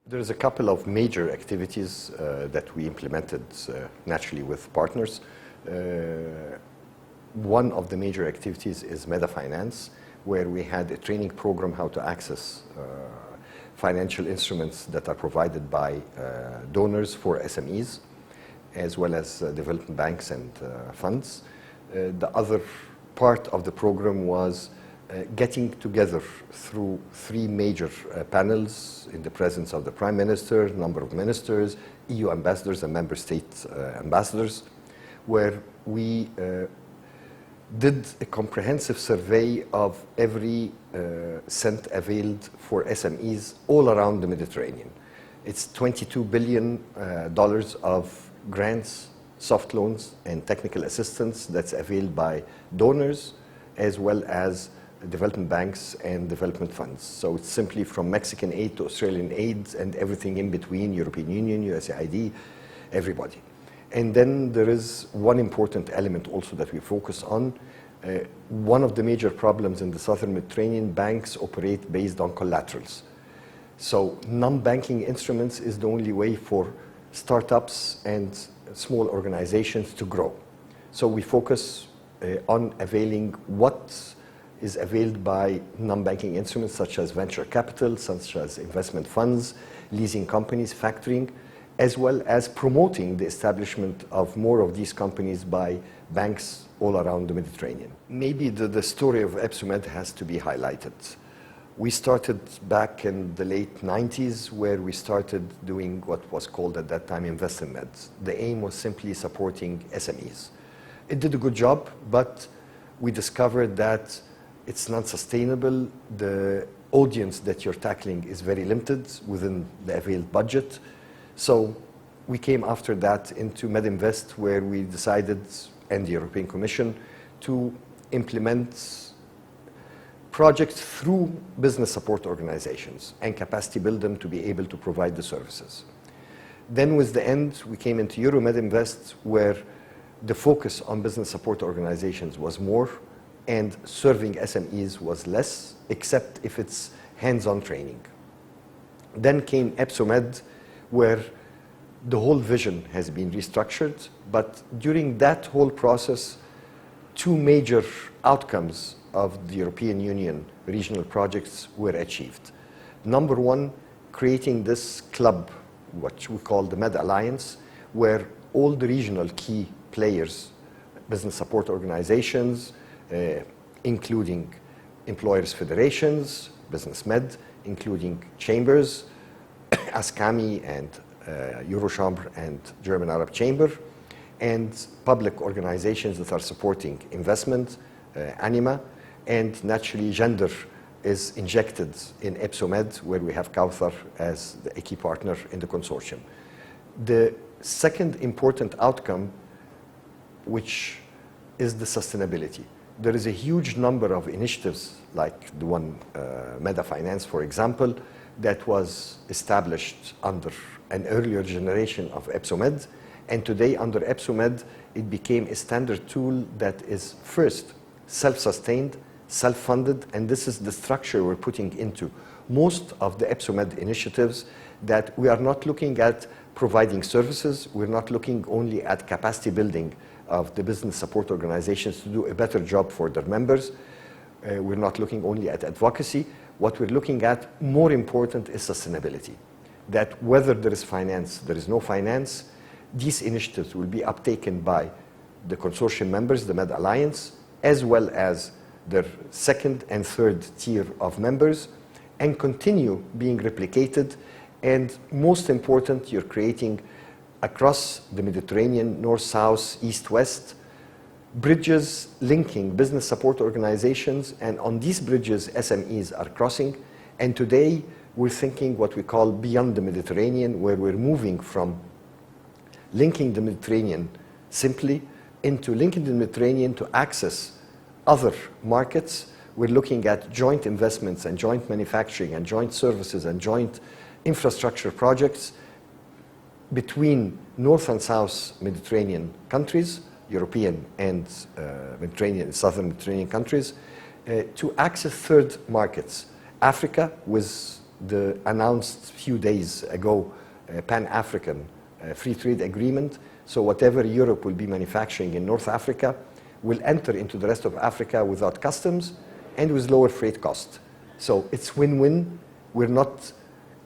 There's a couple of major activities that we implemented naturally with partners. One of the major activities is MEDAFinance, where we had a training program how to access financial instruments that are provided by donors for SMEs, as well as development banks and funds. The other part of the program was getting together through three major panels in the presence of the Prime Minister, a number of ministers, EU ambassadors and member state ambassadors, where we did a comprehensive survey of every cent availed for SMEs all around the Mediterranean. It's $22 billion of grants, soft loans, and technical assistance that's availed by donors, as well as development banks and development funds. So it's simply from Mexican aid to Australian aid and everything in between, European Union, USAID, everybody. And then there is one important element also that we focus on. One of the major problems in the Southern Mediterranean, banks operate based on collaterals. So non-banking instruments is the only way for startups and small organizations to grow. So we focus on availing what is availed by non-banking instruments such as venture capital, such as investment funds, leasing companies, factoring, as well as promoting the establishment of more of these companies by banks all around the Mediterranean. Maybe the story of EBSOMED has to be highlighted. We started back in the late 90s, where we started doing what was called at that time EBSOMED. The aim was simply supporting SMEs. It did a good job, but we discovered that it's not sustainable. The audience that you're tackling is very limited within the availed budget. So we came after that into MEDINVEST, where we decided, and the European Commission, to implement projects through business support organizations and capacity build them to be able to provide the services. Then with the end, we came into EuroMedInvest, where the focus on business support organizations was more, and serving SMEs was less, except if it's hands-on training. Then came EBSOMED, where the whole vision has been restructured, but during that whole process, two major outcomes of the European Union regional projects were achieved. Number one, creating this club, what we call the Med Alliance, where all the regional key players, business support organizations, including employers' federations, Business Med, including chambers, ASCAMI and Eurochambre and German Arab Chamber, and public organizations that are supporting investment, ANIMA, and naturally gender is injected in EBSOMED, where we have Kauthar as a key partner in the consortium. The second important outcome, which is the sustainability. There is a huge number of initiatives, like the one, MEDAFinance, for example, that was established under an earlier generation of EBSOMED, and today under EBSOMED, it became a standard tool that is first self-sustained, self-funded, and this is the structure we're putting into most of the EBSOMED initiatives, that we are not looking at providing services, we're not looking only at capacity building of the business support organizations to do a better job for their members. We're not looking only at advocacy. What we're looking at, more important, is sustainability. That whether there is finance, there is no finance, these initiatives will be uptaken by the consortium members, the Med Alliance, as well as their second and third tier of members, and continue being replicated. And most important, you're creating across the Mediterranean, north, south, east, west, bridges linking business support organizations, and on these bridges, SMEs are crossing. And today, we're thinking what we call beyond the Mediterranean, where we're moving from linking the Mediterranean simply into linking the Mediterranean to access other markets. We're looking at joint investments and joint manufacturing and joint services and joint infrastructure projects between North and South Mediterranean countries, European and Mediterranean, Southern Mediterranean countries, to access third markets. Africa with the announced few days ago Pan-African Free Trade Agreement. So whatever Europe will be manufacturing in North Africa will enter into the rest of Africa without customs and with lower freight cost. So it's win-win. We're not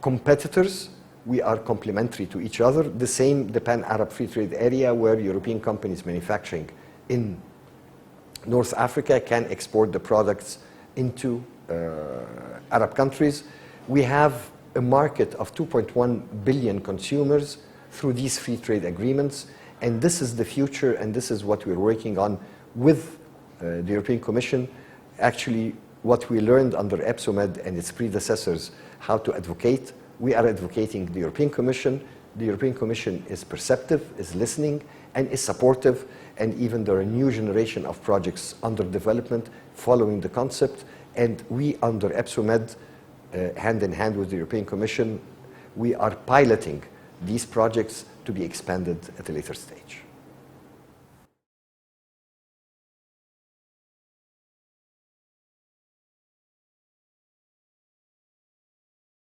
competitors. We are complementary to each other. The same, the Pan-Arab Free Trade Area, where European companies manufacturing in North Africa can export the products into Arab countries. We have a market of 2.1 billion consumers through these free trade agreements, and this is the future, and this is what we're working on with the European Commission. Actually, what we learned under EBSOMED and its predecessors, how to advocate, we are advocating the European Commission. The European Commission is perceptive, is listening, and is supportive, and even there are a new generation of projects under development following the concept, and we under EBSOMED, hand in hand with the European Commission, we are piloting these projects to be expanded at a later stage.